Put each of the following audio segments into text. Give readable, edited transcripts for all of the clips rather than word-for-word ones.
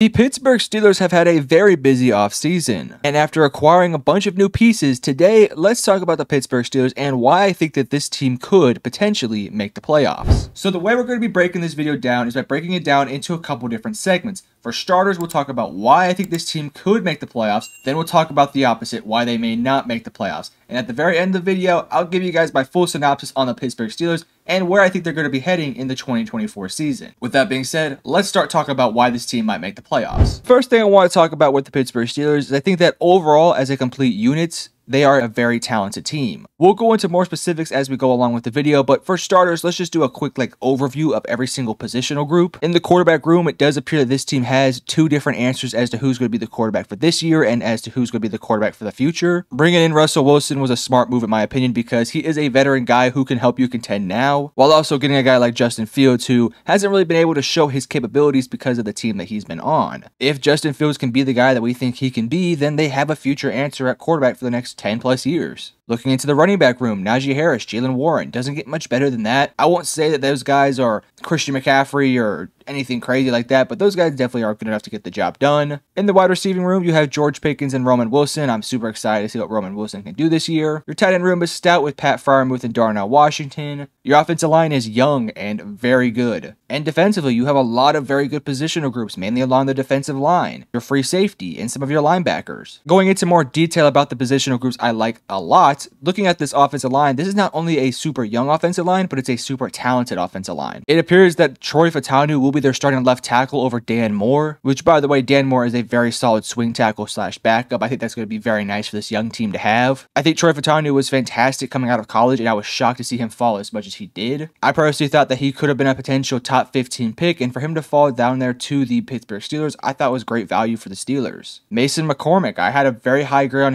The Pittsburgh Steelers have had a very busy offseason, and after acquiring a bunch of new pieces, today let's talk about the Pittsburgh Steelers and why I think that this team could potentially make the playoffs. So the way we're going to be breaking this video down is by breaking it down into a couple different segments. For starters, we'll talk about why I think this team could make the playoffs, then we'll talk about the opposite, why they may not make the playoffs. And at the very end of the video, I'll give you guys my full synopsis on the Pittsburgh Steelers and where I think they're going to be heading in the 2024 season. With that being said, let's start talking about why this team might make the playoffs. First thing I want to talk about with the Pittsburgh Steelers is I think that overall, as a complete unit, they are a very talented team. We'll go into more specifics as we go along with the video, but for starters, let's just do a quick overview of every single positional group. In the quarterback room, it does appear that this team has two different answers as to who's going to be the quarterback for this year and as to who's going to be the quarterback for the future. Bringing in Russell Wilson was a smart move in my opinion because he is a veteran guy who can help you contend now, while also getting a guy like Justin Fields who hasn't really been able to show his capabilities because of the team that he's been on. If Justin Fields can be the guy that we think he can be, then they have a future answer at quarterback for the next 10+ years. Looking into the running back room, Najee Harris, Jalen Warren, doesn't get much better than that. I won't say that those guys are Christian McCaffrey or anything crazy like that, but those guys definitely are good enough to get the job done. In the wide receiving room, you have George Pickens and Roman Wilson. I'm super excited to see what Roman Wilson can do this year. Your tight end room is stout with Pat Freiermuth and Darnell Washington. Your offensive line is young and very good. And defensively, you have a lot of very good positional groups, mainly along the defensive line, your free safety, and some of your linebackers. Going into more detail about the positional groups I like a lot, looking at this offensive line, this is not only a super young offensive line, but it's a super talented offensive line. It appears that Troy Fautanu will be their starting left tackle over Dan Moore, which, by the way, Dan Moore is a very solid swing tackle / backup. I think that's going to be very nice for this young team to have. I think Troy Fautanu was fantastic coming out of college, and I was shocked to see him fall as much as he did. I personally thought that he could have been a potential top 15 pick, and for him to fall down there to the Pittsburgh Steelers, I thought was great value for the Steelers. Mason McCormick, I had a very high grade on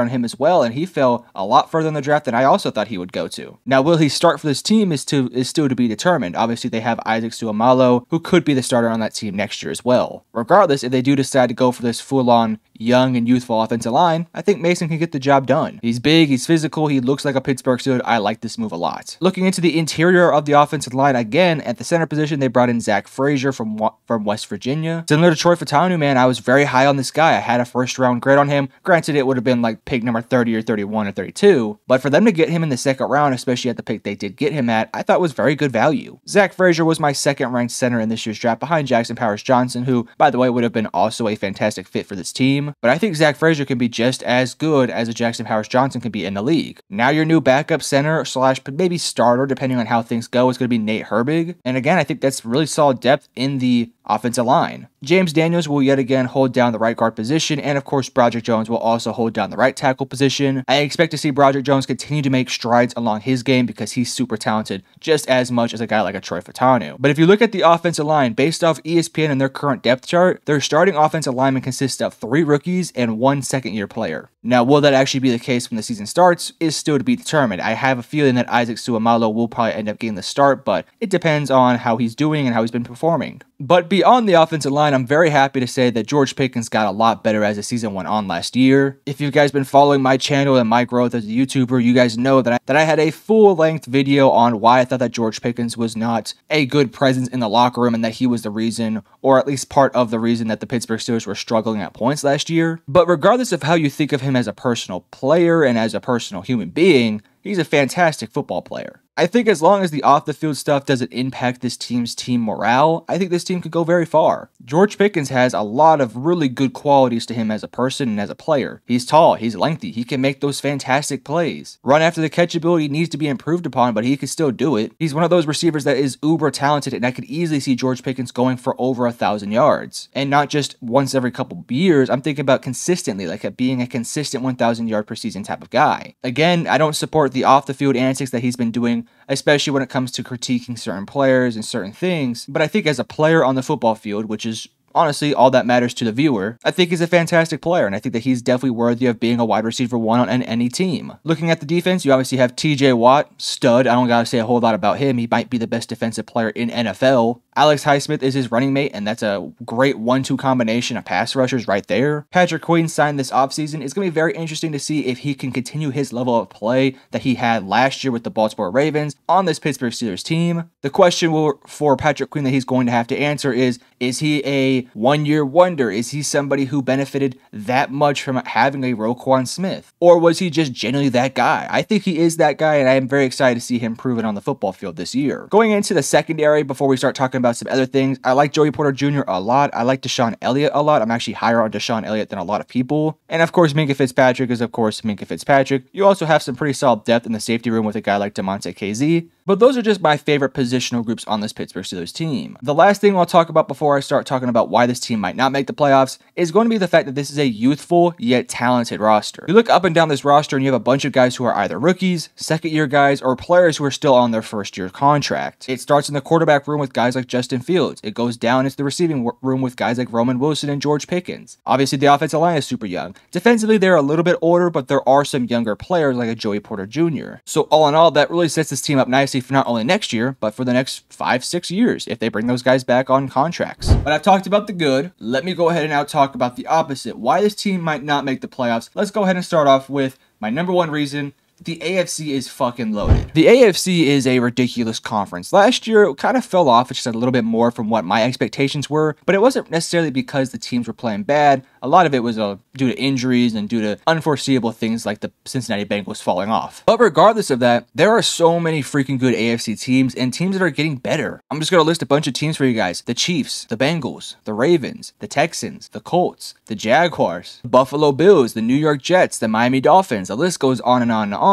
him as well, and he fell a lot further in the draft than I also thought he would go to. Now, will he start for this team is still to be determined. Obviously, they have Isaac Seumalo, who could be the starter on that team next year as well. Regardless, if they do decide to go for this full-on young and youthful offensive line, I think Mason can get the job done. He's big, he's physical, he looks like a Pittsburgh Steeler. I like this move a lot. Looking into the interior of the offensive line, again, at the center position, they brought in Zach Frazier from West Virginia. Similar to Troy Fautanu, man, I was very high on this guy. I had a first-round grade on him. Granted, it would have been like pick number 30 or 31 or 32, but for them to get him in the second round, especially at the pick they did get him at, I thought was very good value. Zach Frazier was my second-ranked center in this year's draft behind Jackson Powers-Johnson, who, by the way, would have been also a fantastic fit for this team, but I think Zach Frazier can be just as good as a Jackson Powers-Johnson can be in the league. Now your new backup center / maybe starter, depending on how things go, is going to be Nate Herbig, and again, I think that's really solid depth in the offensive line. James Daniels will yet again hold down the right guard position, and of course Broderick Jones will also hold down the right tackle position. I expect to see Broderick Jones continue to make strides along his game because he's super talented just as much as a guy like a Troy Fautanu. But if you look at the offensive line, based off ESPN and their current depth chart, their starting offensive linemen consist of 3 rookies and 1 second-year player. Now, will that actually be the case when the season starts is still to be determined. I have a feeling that Isaac Seumalo will probably end up getting the start, but it depends on how he's doing and how he's been performing. But beyond the offensive line, I'm very happy to say that George Pickens got a lot better as the season went on last year. If you guys been following my channel and my growth as a YouTuber, you guys know that I had a full-length video on why I thought that George Pickens was not a good presence in the locker room and that he was the reason, or at least part of the reason, that the Pittsburgh Steelers were struggling at points last year. But regardless of how you think of him as a personal player and as a personal human being, he's a fantastic football player. I think as long as the off-the-field stuff doesn't impact this team's team morale, I think this team could go very far. George Pickens has a lot of really good qualities to him as a person and as a player. He's tall, he's lengthy, he can make those fantastic plays. Run after the catch ability needs to be improved upon, but he can still do it. He's one of those receivers that is uber talented, and I could easily see George Pickens going for over 1,000 yards. And not just once every couple years, I'm thinking about consistently, like being a consistent 1,000 yard per season type of guy. Again, I don't support the off-the-field antics that he's been doing, especially when it comes to critiquing certain players and certain things, but I think as a player on the football field, which is honestly all that matters to the viewer, I think he's a fantastic player, and I think that he's definitely worthy of being a wide receiver 1 on any team. Looking at the defense, you obviously have TJ Watt, stud. I don't gotta say a whole lot about him. He might be the best defensive player in NFL. Alex Highsmith is his running mate, and that's a great 1-2 combination of pass rushers right there. Patrick Queen signed this offseason. It's going to be very interesting to see if he can continue his level of play that he had last year with the Baltimore Ravens on this Pittsburgh Steelers team. The question for Patrick Queen that he's going to have to answer is he a one-year wonder? Is he somebody who benefited that much from having a Roquan Smith? Or was he just genuinely that guy? I think he is that guy, and I am very excited to see him prove it on the football field this year. Going into the secondary, before we start talking about some other things, I like Joey Porter Jr. a lot. I like Deshaun Elliott a lot. I'm actually higher on Deshaun Elliott than a lot of people. And of course, Minkah Fitzpatrick is of course Minkah Fitzpatrick. You also have some pretty solid depth in the safety room with a guy like DeMonte KZ. But those are just my favorite positional groups on this Pittsburgh Steelers team. The last thing I'll talk about before I start talking about why this team might not make the playoffs is going to be the fact that this is a youthful yet talented roster. You look up and down this roster and you have a bunch of guys who are either rookies, second-year guys, or players who are still on their first-year contract. It starts in the quarterback room with guys like Justin Fields. It goes down into the receiving room with guys like Roman Wilson and George Pickens. Obviously, the offensive line is super young. Defensively, they're a little bit older, but there are some younger players like a Joey Porter Jr. So all in all, that really sets this team up nicely for not only next year, but for the next 5-6 years if they bring those guys back on contracts. But I've talked about the good. Let me go ahead and now talk about the opposite. Why this team might not make the playoffs. Let's go ahead and start off with my number one reason. The AFC is fucking loaded. The AFC is a ridiculous conference. Last year, it kind of fell off just a little bit more from what my expectations were, but it wasn't necessarily because the teams were playing bad. A lot of it was due to injuries and due to unforeseeable things like the Cincinnati Bengals falling off. But regardless of that, there are so many freaking good AFC teams and teams that are getting better. I'm just going to list a bunch of teams for you guys. The Chiefs, the Bengals, the Ravens, the Texans, the Colts, the Jaguars, the Buffalo Bills, the New York Jets, the Miami Dolphins. The list goes on and on and on.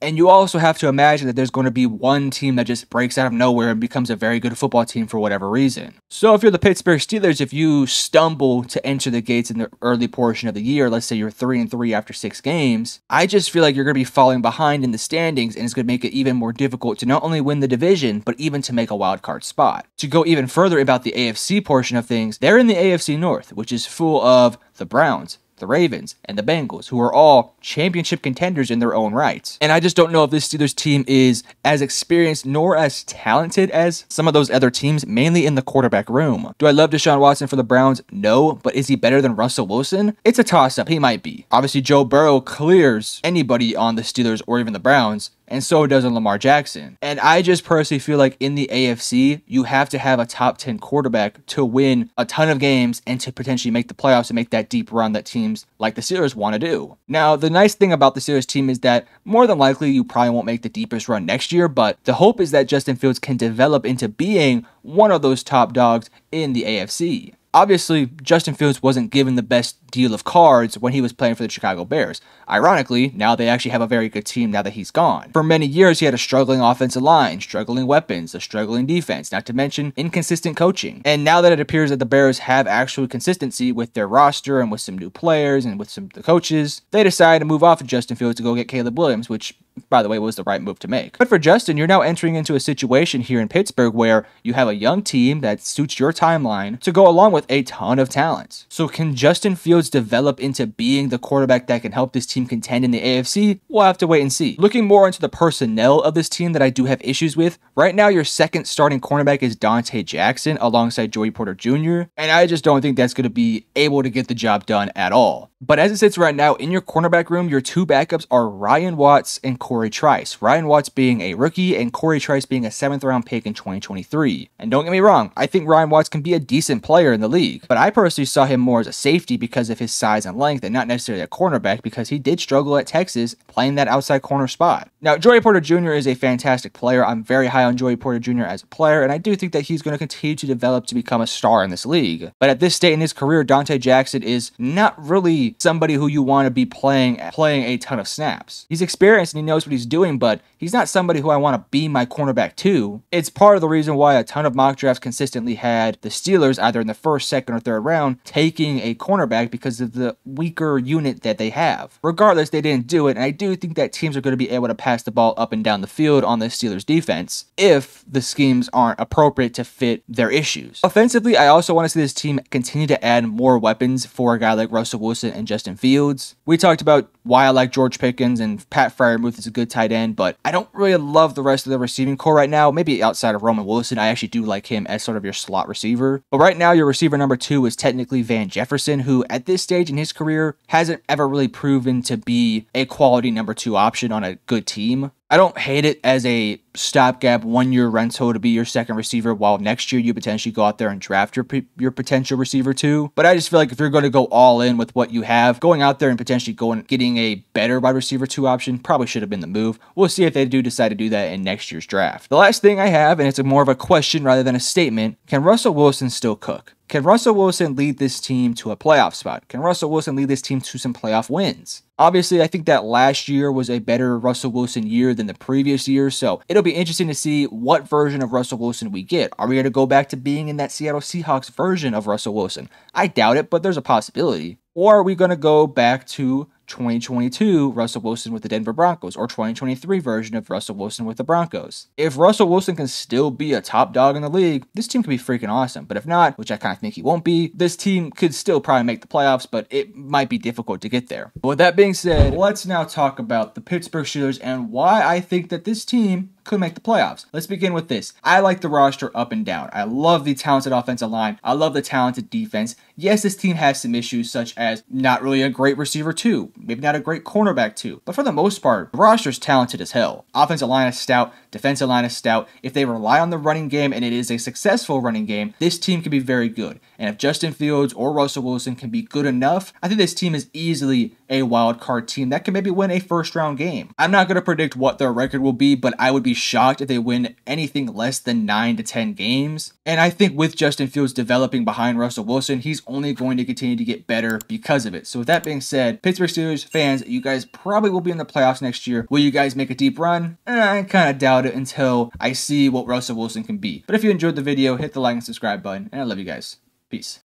And you also have to imagine that there's going to be one team that just breaks out of nowhere and becomes a very good football team for whatever reason. So if you're the Pittsburgh Steelers, if you stumble to enter the gates in the early portion of the year, let's say you're 3-3 after 6 games, I just feel like you're going to be falling behind in the standings, and it's going to make it even more difficult to not only win the division, but even to make a wild card spot. To go even further about the AFC portion of things, they're in the AFC North, which is full of the Browns, the Ravens, and the Bengals, who are all championship contenders in their own right. And I just don't know if this Steelers team is as experienced nor as talented as some of those other teams, mainly in the quarterback room. Do I love Deshaun Watson for the Browns? No, but is he better than Russell Wilson? It's a toss-up. He might be. Obviously, Joe Burrow clears anybody on the Steelers or even the Browns, and so does Lamar Jackson. And I just personally feel like in the AFC, you have to have a top 10 quarterback to win a ton of games and to potentially make the playoffs and make that deep run that teams like the Steelers want to do. Now, the nice thing about the Steelers team is that more than likely you probably won't make the deepest run next year, but the hope is that Justin Fields can develop into being one of those top dogs in the AFC. Obviously, Justin Fields wasn't given the best deal of cards when he was playing for the Chicago Bears. Ironically, now they actually have a very good team now that he's gone. For many years, he had a struggling offensive line, struggling weapons, a struggling defense, not to mention inconsistent coaching. And now that it appears that the Bears have actual consistency with their roster and with some new players and with some the coaches, they decided to move off of Justin Fields to go get Caleb Williams, which, by the way, was the right move to make. But for Justin, you're now entering into a situation here in Pittsburgh where you have a young team that suits your timeline to go along with a ton of talent. So can Justin Fields develop into being the quarterback that can help this team contend in the AFC? We'll have to wait and see. Looking more into the personnel of this team that I do have issues with, right now your second starting cornerback is Dante Jackson alongside Joey Porter Jr., and I just don't think that's going to be able to get the job done at all. But as it sits right now, in your cornerback room, your two backups are Ryan Watts and Corey Trice. Ryan Watts being a rookie and Corey Trice being a 7th round pick in 2023. And don't get me wrong, I think Ryan Watts can be a decent player in the league, but I personally saw him more as a safety because of his size and length and not necessarily a cornerback because he did struggle at Texas playing that outside corner spot. Now, Joey Porter Jr. is a fantastic player. I'm very high on Joey Porter Jr. as a player, and I do think that he's going to continue to develop to become a star in this league. But at this state in his career, Dante Jackson is not really somebody who you want to be playing a ton of snaps. He's experienced and he knows what he's doing, but he's not somebody who I want to be my cornerback to. It's part of the reason why a ton of mock drafts consistently had the Steelers either in the first, second, or third round taking a cornerback because of the weaker unit that they have. Regardless, they didn't do it, and I do think that teams are going to be able to pass the ball up and down the field on the Steelers defense if the schemes aren't appropriate to fit their issues. Offensively, I also want to see this team continue to add more weapons for a guy like Russell Wilson and Justin Fields. We talked about why I like George Pickens and Pat Freiermuth is a good tight end, but I don't really love the rest of the receiving core right now. Maybe outside of Roman Wilson, I actually do like him as sort of your slot receiver. But right now, your receiver number 2 is technically Van Jefferson, who at this stage in his career hasn't ever really proven to be a quality number 2 option on a good team. I don't hate it as a stopgap 1-year rental to be your second receiver while next year you potentially go out there and draft your potential receiver too. But I just feel like if you're going to go all in with what you have, going out there and potentially getting a better wide receiver 2 option probably should have been the move. We'll see if they do decide to do that in next year's draft. The last thing I have, and it's more of a question rather than a statement, can Russell Wilson still cook? Can Russell Wilson lead this team to a playoff spot? Can Russell Wilson lead this team to some playoff wins? Obviously, I think that last year was a better Russell Wilson year than the previous year, so it'll be interesting to see what version of Russell Wilson we get. Are we going to go back to being in that Seattle Seahawks version of Russell Wilson? I doubt it, but there's a possibility. Or are we going to go back to 2022 Russell Wilson with the Denver Broncos, or 2023 version of Russell Wilson with the Broncos? If Russell Wilson can still be a top dog in the league, this team could be freaking awesome. But if not, which I kind of think he won't be, this team could still probably make the playoffs, but it might be difficult to get there. But with that being said, let's now talk about the Pittsburgh Steelers and why I think that this team could make the playoffs. Let's begin with this. I like the roster up and down. I love the talented offensive line. I love the talented defense. Yes, this team has some issues such as not really a great receiver 2, maybe not a great cornerback 2, but for the most part, the roster is talented as hell. Offensive line is stout, defensive line is stout. If they rely on the running game and it is a successful running game, this team can be very good. And if Justin Fields or Russell Wilson can be good enough, I think this team is easily a wild card team that can maybe win a first round game. I'm not going to predict what their record will be, but I would be shocked if they win anything less than 9 to 10 games. And I think with Justin Fields developing behind Russell Wilson, he's only going to continue to get better because of it. So with that being said, Pittsburgh Steelers fans, you guys probably will be in the playoffs next year. Will you guys make a deep run? I kind of doubt it until I see what Russell Wilson can be. But if you enjoyed the video, hit the like and subscribe button, and I love you guys. Peace.